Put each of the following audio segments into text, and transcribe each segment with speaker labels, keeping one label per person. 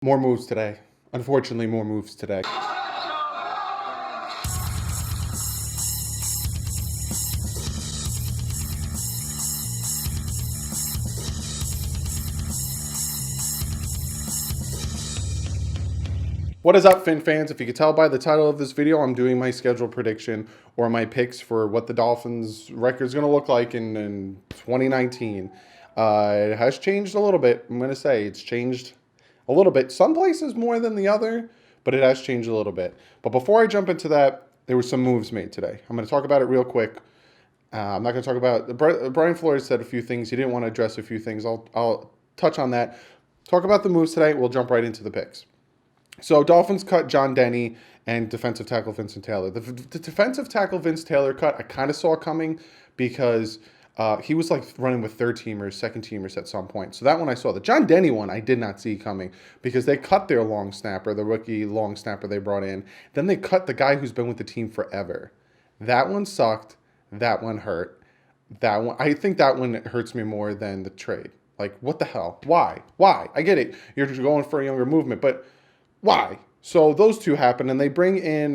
Speaker 1: More moves today. Unfortunately, more moves today. What is up, Fin fans? If you could tell by the title of this video, I'm doing my schedule prediction or my picks for what the Dolphins' record is going to look like in 2019. It has changed a little bit. I'm going to say it's changed a little bit. Some places more than the other, but it has changed a little bit. But before I jump into that, there were some moves made today. I'm going to talk about it real quick. I'm not going to talk about Brian Flores said a few things. He didn't want to address a few things. I'll touch on that. Talk about the moves today. We'll jump right into the picks. So Dolphins cut John Denney and defensive tackle Vincent Taylor. The defensive tackle Vince Taylor cut I kind of saw coming because he was like running with third teamers, second teamers at some point. So that one I saw. The John Denney one I did not see coming because they cut their long snapper, the rookie long snapper they brought in. Then they cut the guy who's been with the team forever. That one sucked. That one hurt. I think that one hurts me more than the trade. Like, what the hell? Why? I get it. You're just going for a younger movement, but why? So those two happen, and they bring in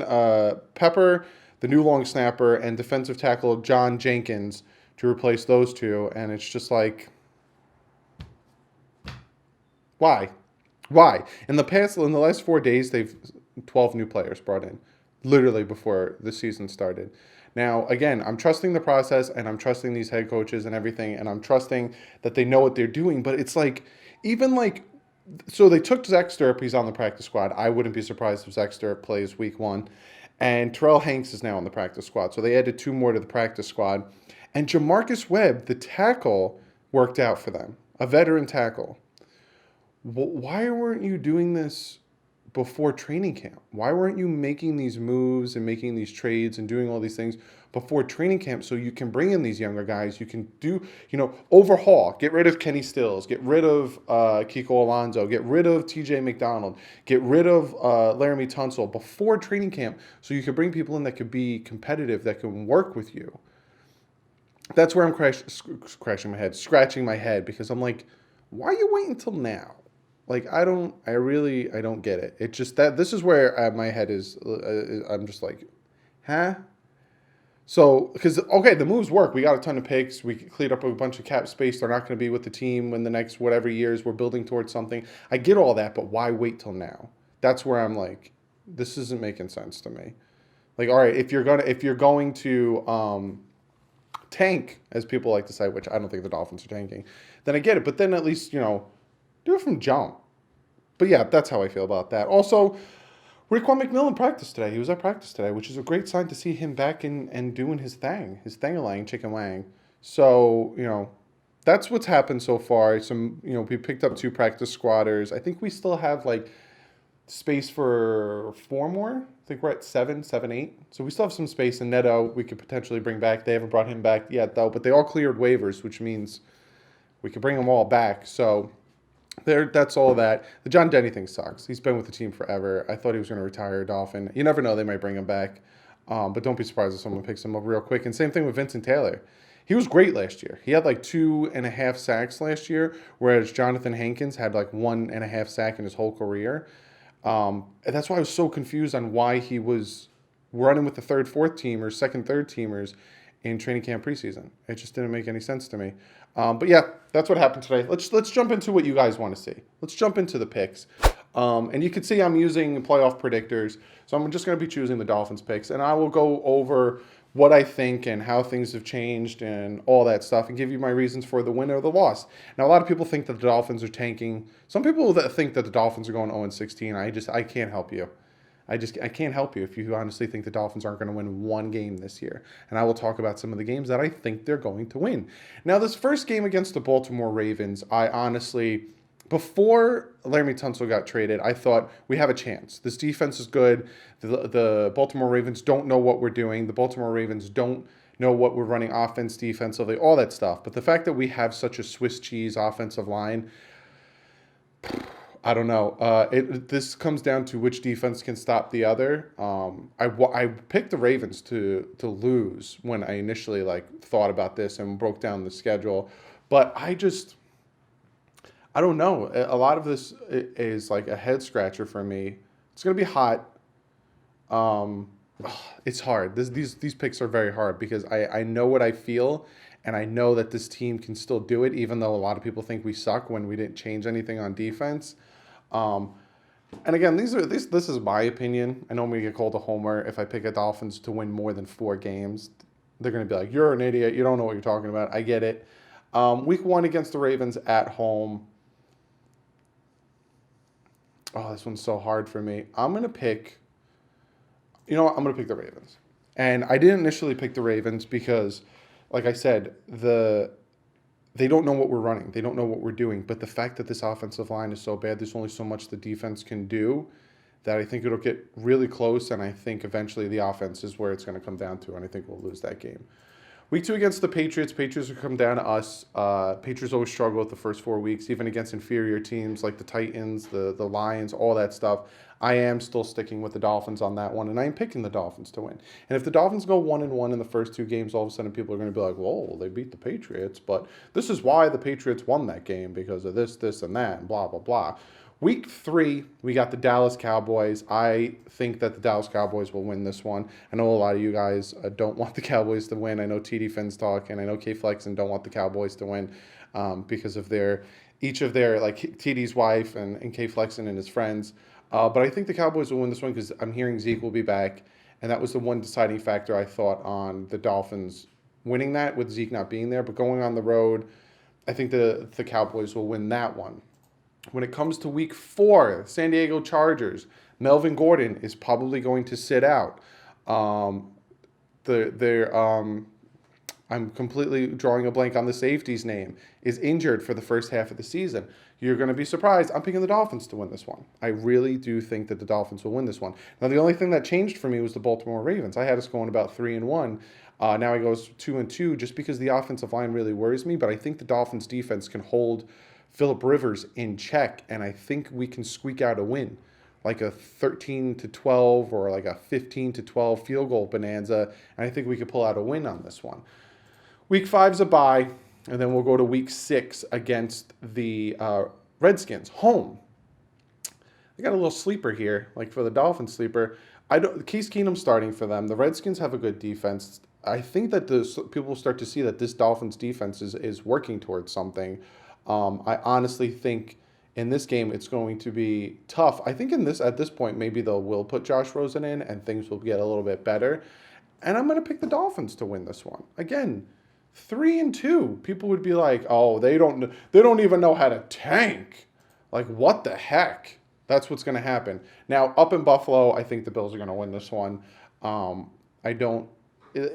Speaker 1: Pepper, the new long snapper, and defensive tackle John Jenkins to replace those two, and it's just like, why? In the last 4 days, they've 12 new players brought in, literally before the season started. Now, again, I'm trusting the process, and I'm trusting these head coaches and everything, and I'm trusting that they know what they're doing, but it's like, even like, so they took Zach Stirrup. He's on the practice squad. I wouldn't be surprised if Zach Stirrup plays week 1. And Terrell Hanks is now on the practice squad. So they added 2 more to the practice squad. And Jamarcus Webb, the tackle, worked out for them. A veteran tackle. Why weren't you doing this before training camp? Why weren't you making these moves and making these trades and doing all these things before training camp so you can bring in these younger guys? You can do, overhaul, get rid of Kenny Stills, get rid of Kiko Alonso, get rid of TJ McDonald, get rid of Laramie Tunsil before training camp so you can bring people in that could be competitive, that can work with you. That's where I'm scratching my head because I'm like, why are you waiting until now? Like, I don't get it. It just that this is where my head is. I'm just like, huh? So, because, okay, the moves work. We got a ton of picks. We cleared up a bunch of cap space. They're not going to be with the team in the next whatever years. We're building towards something. I get all that, but why wait till now? That's where I'm like, this isn't making sense to me. Like, all right, if you're going to tank, as people like to say, which I don't think the Dolphins are tanking, then I get it. But then at least, do it from jump. But yeah, that's how I feel about that. Also, Raekwon McMillan practiced today. He was at practice today, which is a great sign to see him back and doing his thing-a-lang, chicken wang. So, that's what's happened so far. We picked up 2 practice squatters. I think we still have, space for 4 more. I think we're at 7, 8. So we still have some space. And Neto, we could potentially bring back. They haven't brought him back yet, though. But they all cleared waivers, which means we could bring them all back. So that's all that. The John Denney thing sucks. He's been with the team forever. I thought he was going to retire a Dolphin. You never know. They might bring him back. But don't be surprised if someone picks him up real quick. And same thing with Vincent Taylor. He was great last year. He had 2.5 sacks last year, whereas Jonathan Hankins had 1.5 sack in his whole career. That's why I was so confused on why he was running with the third, third teamers in training camp preseason. It just didn't make any sense to me. But yeah, that's what happened today. Let's jump into what you guys want to see. Let's jump into the picks. And you can see I'm using playoff predictors. So I'm just going to be choosing the Dolphins picks. And I will go over what I think and how things have changed and all that stuff and give you my reasons for the win or the loss. Now, a lot of people think that the Dolphins are tanking. Some people that think that the Dolphins are going 0-16. I can't help you. I can't help you if you honestly think the Dolphins aren't going to win 1 game this year. And I will talk about some of the games that I think they're going to win. Now, this first game against the Baltimore Ravens, I honestly, before Laramie Tunsil got traded, I thought we have a chance. This defense is good. The Baltimore Ravens don't know what we're doing. The Baltimore Ravens don't know what we're running offense, defensively, all that stuff. But the fact that we have such a Swiss cheese offensive line, I don't know. This comes down to which defense can stop the other. I picked the Ravens to lose when I initially thought about this and broke down the schedule, but I don't know. A lot of this is like a head scratcher for me. It's gonna be hot. Um, it's hard. These picks are very hard because I know what I feel, and I know that this team can still do it, even though a lot of people think we suck when we didn't change anything on defense. Um, and again, this is my opinion. I know I'm gonna get called a homer if I pick a Dolphins to win more than 4 games. They're gonna be like, "You're an idiot. You don't know what you're talking about." I get it. Week 1 against the Ravens at home. Oh, this one's so hard for me. I'm gonna pick. You know what? I'm going to pick the Ravens. And I didn't initially pick the Ravens because, like I said, they don't know what we're running. They don't know what we're doing. But the fact that this offensive line is so bad, there's only so much the defense can do that I think it'll get really close. And I think eventually the offense is where it's going to come down to. And I think we'll lose that game. Week 2 against the Patriots. Patriots will come down to us. Patriots always struggle with the first 4 weeks, even against inferior teams like the Titans, the Lions, all that stuff. I am still sticking with the Dolphins on that one, and I am picking the Dolphins to win. And if the Dolphins go 1-1 in the first 2 games, all of a sudden people are going to be like, "Whoa, they beat the Patriots," but this is why the Patriots won that game because of this, this, and that, and blah blah blah. Week 3, we got the Dallas Cowboys. I think that the Dallas Cowboys will win this one. I know a lot of you guys don't want the Cowboys to win. I know TD Finn's talk, and I know K Flexen don't want the Cowboys to win because of each of their, like TD's wife and K Flexen and his friends. But I think the Cowboys will win this one because I'm hearing Zeke will be back, and that was the one deciding factor I thought on the Dolphins winning that with Zeke not being there. But going on the road, I think the Cowboys will win that one. When it comes to week 4, San Diego Chargers, Melvin Gordon is probably going to sit out. Um, I'm completely drawing a blank on the safety's name, is injured for the first half of the season. You're going to be surprised. I'm picking the Dolphins to win this one. I really do think that the Dolphins will win this one. Now, the only thing that changed for me was the Baltimore Ravens. I had us going about 3-1. Now I goes 2-2 just because the offensive line really worries me, but I think the Dolphins defense can hold Phillip Rivers in check, and I think we can squeak out a win, like a 13-12 or like a 15-12 field goal bonanza, and I think we could pull out a win on this one. Week 5's a bye, and then we'll go to week 6 against the Redskins, home. I got a little sleeper here, like for the Dolphins sleeper. Case Keenum's starting for them. The Redskins have a good defense. I think that people will start to see that this Dolphins defense is working towards something. I honestly think in this game it's going to be tough. I think at this point maybe they will put Josh Rosen in and things will get a little bit better. And I'm going to pick the Dolphins to win this one. Again, 3-2. People would be like, "Oh, they don't even know how to tank." Like, what the heck? That's what's going to happen. Now, up in Buffalo, I think the Bills are going to win this one. I don't.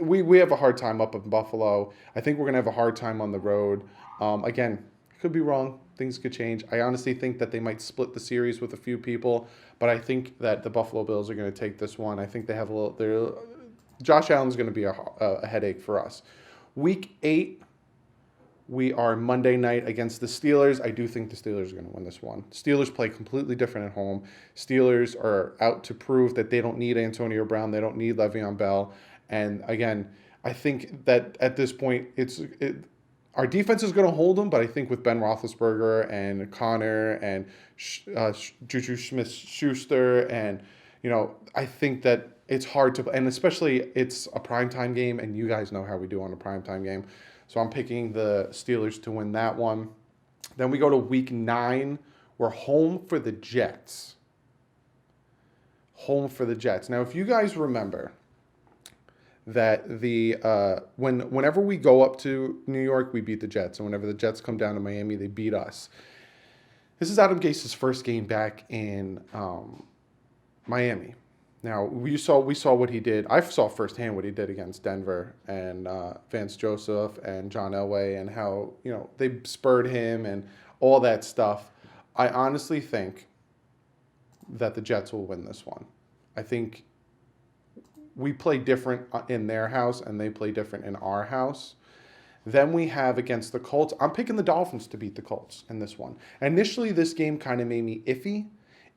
Speaker 1: We have a hard time up in Buffalo. I think we're going to have a hard time on the road. Again, could be wrong. Things could change. I honestly think that they might split the series with a few people, but I think that the Buffalo Bills are going to take this one. I think they have a little. Josh Allen's going to be a headache for us. Week 8, we are Monday night against the Steelers. I do think the Steelers are going to win this one. Steelers play completely different at home. Steelers are out to prove that they don't need Antonio Brown. They don't need Le'Veon Bell. And again, I think that at this point, our defense is going to hold them, but I think with Ben Roethlisberger and Connor and Juju Smith-Schuster and, I think that it's hard to, and especially it's a primetime game, and you guys know how we do on a primetime game. So I'm picking the Steelers to win that one. Then we go to week 9. We're home for the Jets. Home for the Jets. Now, if you guys remember that whenever we go up to New York, we beat the Jets. And whenever the Jets come down to Miami, they beat us. This is Adam Gase's first game back in Miami. Now, we saw what he did. I saw firsthand what he did against Denver and Vance Joseph and John Elway and how, they spurred him and all that stuff. I honestly think that the Jets will win this one. I think we play different in their house and they play different in our house. Then we have against the Colts. I'm picking the Dolphins to beat the Colts in this one. Initially, this game kind of made me iffy.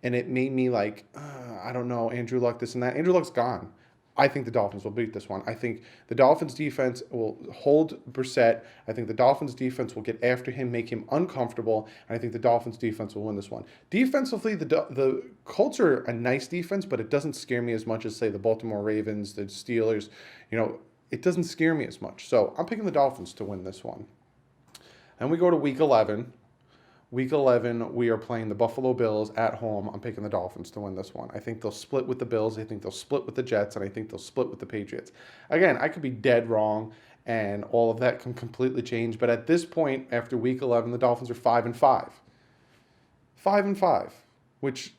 Speaker 1: And it made me like, I don't know, Andrew Luck, this and that. Andrew Luck's gone. I think the Dolphins will beat this one. I think the Dolphins defense will hold Brissett. I think the Dolphins defense will get after him, make him uncomfortable. And I think the Dolphins defense will win this one. Defensively, the Colts are a nice defense, but it doesn't scare me as much as, say, the Baltimore Ravens, the Steelers. It doesn't scare me as much. So I'm picking the Dolphins to win this one. And we go to Week 11. Week 11, we are playing the Buffalo Bills at home. I'm picking the Dolphins to win this one. I think they'll split with the Bills. I think they'll split with the Jets. And I think they'll split with the Patriots. Again, I could be dead wrong, and all of that can completely change. But at this point, after Week 11, the Dolphins are 5-5. 5-5, which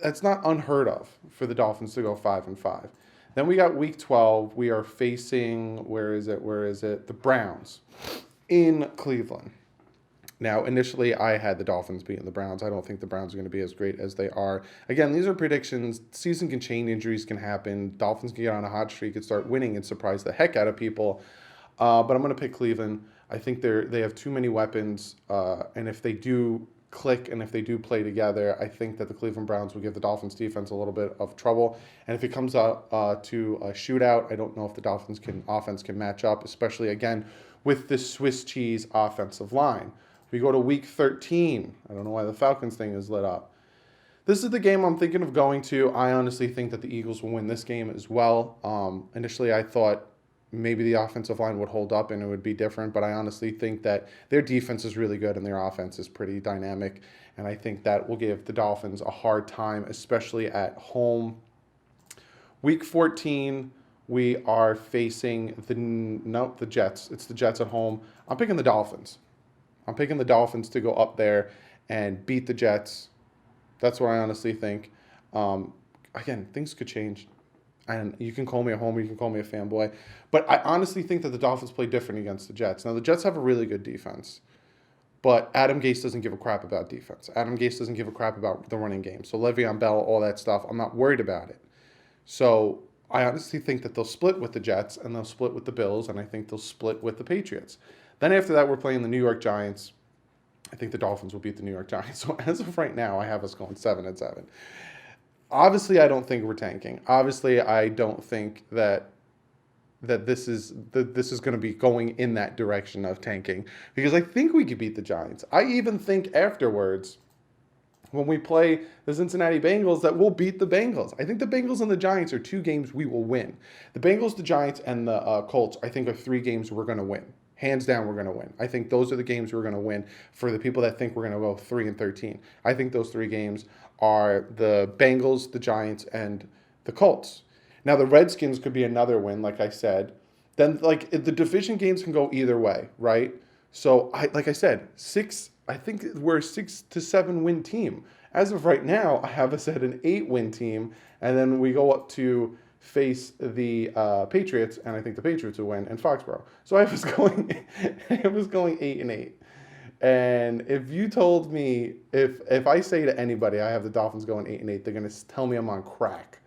Speaker 1: that's not unheard of for the Dolphins to go 5-5. Then we got Week 12. We are facing, where is it? The Browns in Cleveland. Now, initially, I had the Dolphins beating the Browns. I don't think the Browns are going to be as great as they are. Again, these are predictions. Season can change. Injuries can happen. Dolphins can get on a hot streak and start winning and surprise the heck out of people. But I'm going to pick Cleveland. I think they have too many weapons. And if they do click and if they do play together, I think that the Cleveland Browns will give the Dolphins defense a little bit of trouble. And if it comes out to a shootout, I don't know if the Dolphins offense can match up, especially, again, with this Swiss cheese offensive line. We go to Week 13. I don't know why the Falcons thing is lit up. This is the game I'm thinking of going to. I honestly think that the Eagles will win this game as well. Initially, I thought maybe the offensive line would hold up and it would be different, but I honestly think that their defense is really good and their offense is pretty dynamic, and I think that will give the Dolphins a hard time, especially at home. Week 14, we are facing the Jets. It's the Jets at home. I'm picking the Dolphins. I'm picking the Dolphins to go up there and beat the Jets. That's what I honestly think. Again, things could change. And you can call me a homer, you can call me a fanboy. But I honestly think that the Dolphins play different against the Jets. Now, the Jets have a really good defense. But Adam Gase doesn't give a crap about defense. Adam Gase doesn't give a crap about the running game. So Le'Veon Bell, all that stuff, I'm not worried about it. So I honestly think that they'll split with the Jets and they'll split with the Bills, and I think they'll split with the Patriots. Then after that, we're playing the New York Giants. I think the Dolphins will beat the New York Giants. So as of right now, I have us going 7-7. Obviously, I don't think we're tanking. Obviously, I don't think that this is going to be going in that direction of tanking, because I think we could beat the Giants. I even think afterwards, when we play the Cincinnati Bengals, that we'll beat the Bengals. I think the Bengals and the Giants are 2 games we will win. The Bengals, the Giants, and the Colts, I think, are 3 games we're going to win. Hands down, we're going to win. I think those are the games we're going to win. For the people that think we're going to go 3-13, I think those 3 games are the Bengals, the Giants, and the Colts. Now, the Redskins could be another win, like I said. Then, like, the division games can go either way, right? So, like I said, I think we're a 6 to 7 win team. As of right now, I have us at an 8-win team, and then we go up to face the Patriots, and I think the Patriots will win in Foxborough. So I was going 8-8. And if you told me, if I say to anybody I have the Dolphins going 8-8, they're going to tell me I'm on crack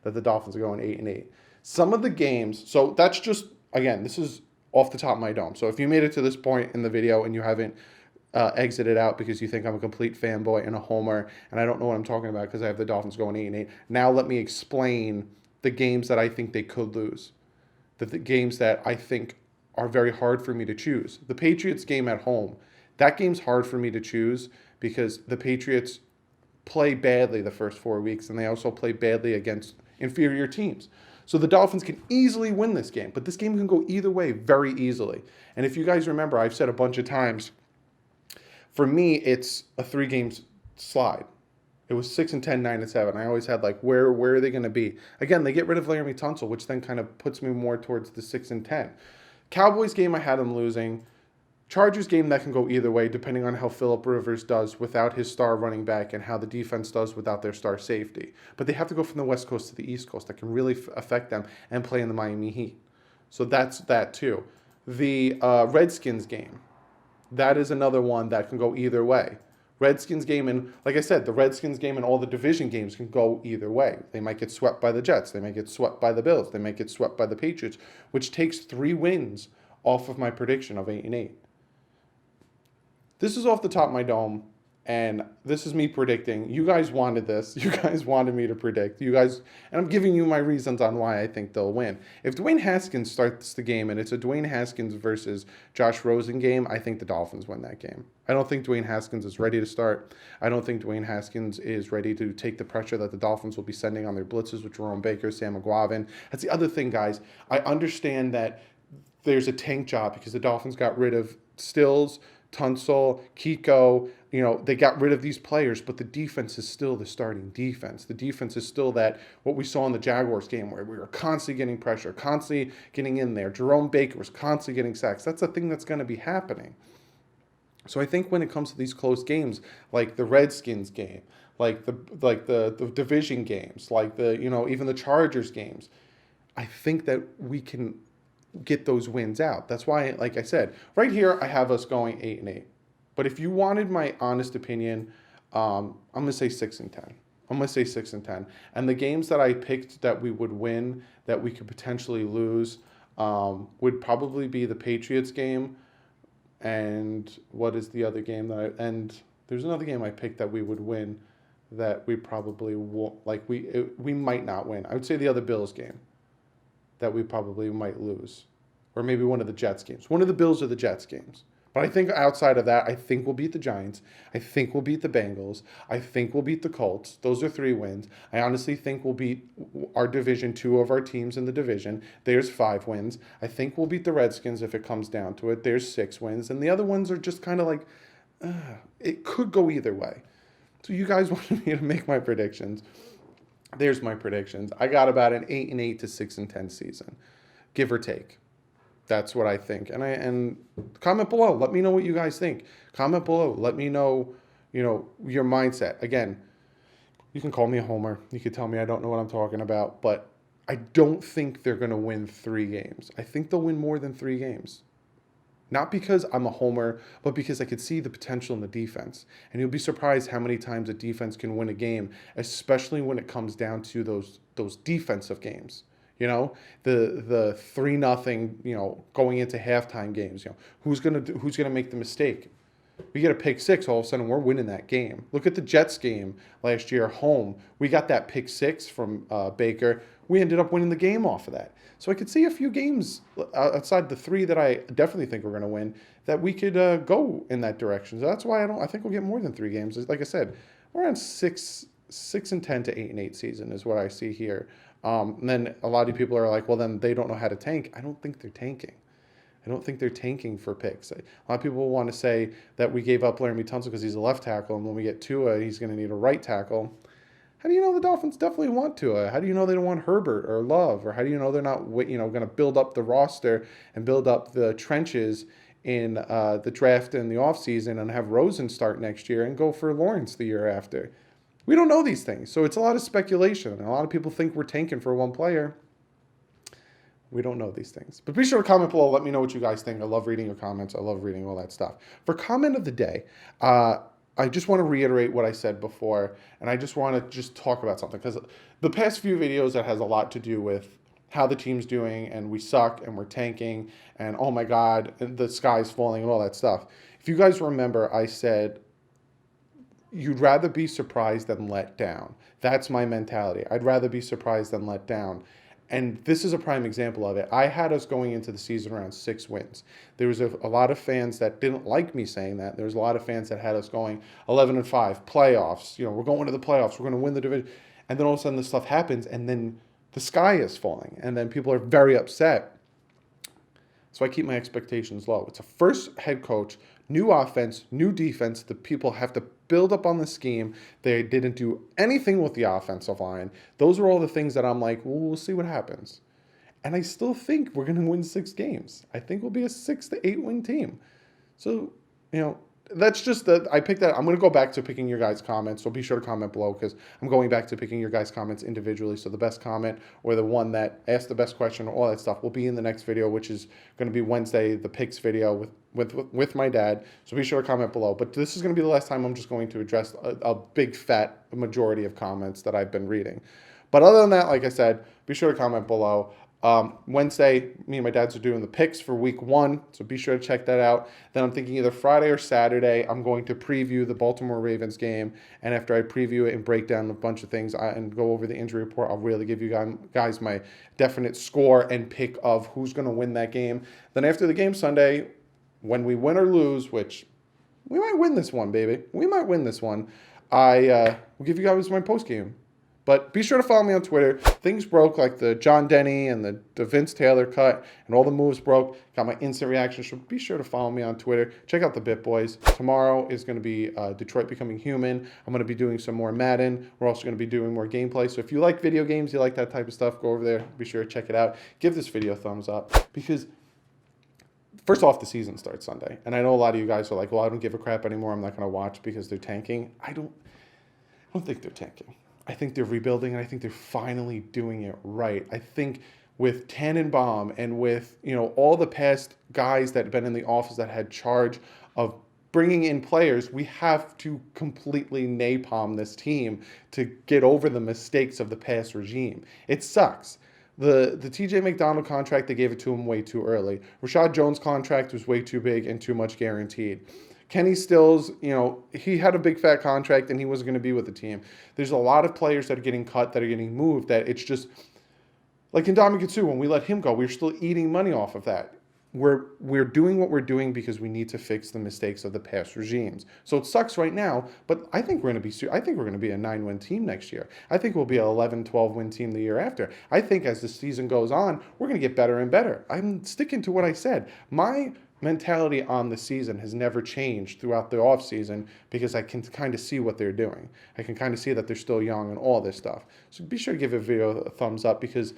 Speaker 1: that the Dolphins are going 8-8. Some of the games, so that's just, again, this is off the top of my dome. So if you made it to this point in the video and you haven't exited out because you think I'm a complete fanboy and a homer, and I don't know what I'm talking about because I have the Dolphins going 8-8, now let me explain the games that I think they could lose, the games that I think are very hard for me to choose. The Patriots game at home, that game's hard for me to choose because the Patriots play badly the first 4 weeks, and they also play badly against inferior teams. So the Dolphins can easily win this game, but this game can go either way very easily. And if you guys remember, I've said a bunch of times, for me, it's a 3-game slide. It was 6-10, 9-7. I always had, like, where are they going to be? Again, they get rid of Laramie Tunsil, which then kind of puts me more towards the 6-10. Cowboys game, I had them losing. Chargers game, that can go either way, depending on how Phillip Rivers does without his star running back and how the defense does without their star safety. But they have to go from the West Coast to the East Coast. That can really affect them and play in the Miami Heat. So that's that too. The Redskins game, that is another one that can go either way. Redskins game, and like I said, the Redskins game and all the division games can go either way. They might get swept by the Jets. They might get swept by the Bills. They might get swept by the Patriots, which takes 3 wins off of my prediction of 8-8. This is off the top of my dome. And this is me predicting. You guys wanted this. You guys wanted me to predict. You guys, and I'm giving you my reasons on why I think they'll win. If Dwayne Haskins starts the game and it's a Dwayne Haskins versus Josh Rosen game, I think the Dolphins win that game. I don't think Dwayne Haskins is ready to start. I don't think Dwayne Haskins is ready to take the pressure that the Dolphins will be sending on their blitzes with Jerome Baker, Sam McGuavin. That's the other thing, guys. I understand that there's a tank job because the Dolphins got rid of Stills, Tunsil, Kiko. They got rid of these players, but the defense is still the starting defense. The defense is still that, what we saw in the Jaguars game, where we were constantly getting pressure, constantly getting in there. Jerome Baker was constantly getting sacks. That's a thing that's going to be happening. So I think when it comes to these close games, like the Redskins game, like the division games, like even the Chargers games, I think that we can get those wins out. That's why, like I said, right here I have us going 8-8. But if you wanted my honest opinion, I'm gonna say 6-10. I'm gonna say 6-10. And the games that I picked that we would win, that we could potentially lose, would probably be the Patriots game. And what is the other game and there's another game I picked that we would win, that we probably won't, like we might not win. I would say the other Bills game that we probably might lose, or maybe one of the Jets games, one of the Bills or the Jets games. But I think outside of that, I think we'll beat the Giants. I think we'll beat the Bengals. I think we'll beat the Colts. Those are 3 wins. I honestly think we'll beat our division, 2 of our teams in the division. There's 5 wins. I think we'll beat the Redskins if it comes down to it. There's 6 wins. And the other ones are just kind of like, it could go either way. So you guys wanted me to make my predictions. There's my predictions. I got about an 8-8 to 6-10 season, give or take. That's what I think. And comment below. Let me know what you guys think. Comment below. Let me know, your mindset. Again, you can call me a homer. You can tell me I don't know what I'm talking about, but I don't think they're going to win 3 games. I think they'll win more than 3 games. Not because I'm a homer, but because I could see the potential in the defense. And you'll be surprised how many times a defense can win a game, especially when it comes down to those defensive games. The 3-0, going into halftime games. Who's gonna make the mistake? We get a pick 6, all of a sudden we're winning that game. Look at the Jets game last year, home. We got that pick 6 from Baker. We ended up winning the game off of that. So I could see a few games outside the 3 that I definitely think we're going to win, that we could go in that direction. So that's why I think we'll get more than 3 games. Like I said, we're on 6-10 to 8-8 season is what I see here. And then a lot of people are like, well, then they don't know how to tank. I don't think they're tanking. I don't think they're tanking for picks. A lot of people want to say that we gave up Laramie Tunsil because he's a left tackle, and when we get Tua, he's going to need a right tackle. How do you know the Dolphins definitely want Tua? How do you know they don't want Herbert or Love? Or how do you know they're not going to build up the roster and build up the trenches in the draft and the offseason and have Rosen start next year and go for Lawrence the year after? We don't know these things. So it's a lot of speculation. And a lot of people think we're tanking for one player. We don't know these things. But be sure to comment below. Let me know what you guys think. I love reading your comments. I love reading all that stuff. For comment of the day, I just want to reiterate what I said before, and I just want to talk about something, because the past few videos, that has a lot to do with how the team's doing, and we suck, and we're tanking, and oh my God, the sky's falling, and all that stuff. If you guys remember, I said you'd rather be surprised than let down. That's my mentality. I'd rather be surprised than let down. And this is a prime example of it. I had us going into the season around 6 wins. There was a lot of fans that didn't like me saying that. There was a lot of fans that had us going 11-5, playoffs. We're going to the playoffs. We're going to win the division. And then all of a sudden this stuff happens, and then the sky is falling, and then people are very upset. So I keep my expectations low. It's a first head coach, new offense, new defense. The people have to build up on the scheme. They didn't do anything with the offensive line. Those are all the things that I'm like, well, we'll see what happens. And I still think we're going to win 6 games. I think we'll be a 6 to 8 win team. So, that's just that I picked that. I'm going to go back to picking your guys' comments. So be sure to comment below, because I'm going back to picking your guys' comments individually. So the best comment, or the one that asked the best question, all that stuff will be in the next video, which is going to be Wednesday, the picks video with my dad. So be sure to comment below. But this is going to be the last time I'm just going to address a big fat majority of comments that I've been reading. But other than that, like I said, be sure to comment below. Wednesday, me and my dads are doing the picks for week 1, so be sure to check that out. Then I'm thinking either Friday or Saturday, I'm going to preview the Baltimore Ravens game, and after I preview it and break down a bunch of things and go over the injury report, I'll really give you guys my definite score and pick of who's going to win that game. Then after the game Sunday, when we win or lose, which we might win this one, baby. We might win this one. I will give you guys my post game. But be sure to follow me on Twitter. Things broke, like the John Denney and the Vince Taylor cut, and all the moves broke. Got my instant reaction. So be sure to follow me on Twitter. Check out the Bit Boys. Tomorrow is going to be Detroit Becoming Human. I'm going to be doing some more Madden. We're also going to be doing more gameplay. So if you like video games, you like that type of stuff, go over there. Be sure to check it out. Give this video a thumbs up, because first off, the season starts Sunday. And I know a lot of you guys are like, well, I don't give a crap anymore. I'm not going to watch because they're tanking. I don't think they're tanking. I think they're rebuilding, and I think they're finally doing it right. I think with Tannenbaum and with, all the past guys that have been in the office that had charge of bringing in players, we have to completely napalm this team to get over the mistakes of the past regime. It sucks. The TJ McDonald contract, they gave it to him way too early. Rashad Jones' contract was way too big and too much guaranteed. Kenny Stills, he had a big fat contract and he wasn't going to be with the team. There's a lot of players that are getting cut, that are getting moved, that it's just like Ndamukong, when we let him go, we're still eating money off of that. We're doing what we're doing because we need to fix the mistakes of the past regimes. So it sucks right now, but I think we're going to be a 9-win team next year. I think we'll be an 11, 12-win team the year after. I think as the season goes on, we're going to get better and better. I'm sticking to what I said. My mentality on the season has never changed throughout the offseason, because I can kind of see what they're doing. I can kind of see that they're still young and all this stuff. So be sure to give a video a thumbs up, because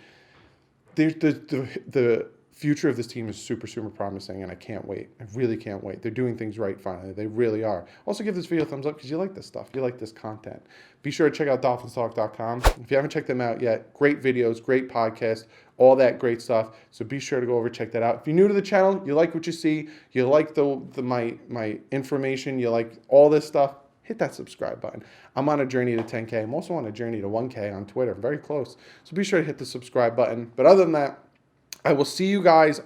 Speaker 1: the future of this team is super, super promising, and I can't wait. I really can't wait. They're doing things right finally. They really are. Also, give this video a thumbs up because you like this stuff. You like this content. Be sure to check out DolphinsTalk.com. If you haven't checked them out yet, great videos, great podcast, all that great stuff. So be sure to go over and check that out. If you're new to the channel, you like what you see, you like my information, you like all this stuff, hit that subscribe button. I'm on a journey to 10K. I'm also on a journey to 1K on Twitter. Very close. So be sure to hit the subscribe button. But other than that, I will see you guys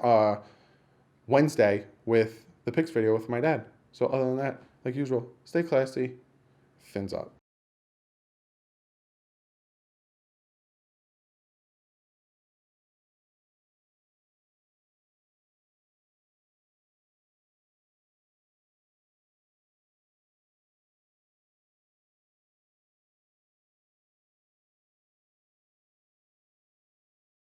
Speaker 1: Wednesday with the picks video with my dad. So other than that, like usual, stay classy. Fins up.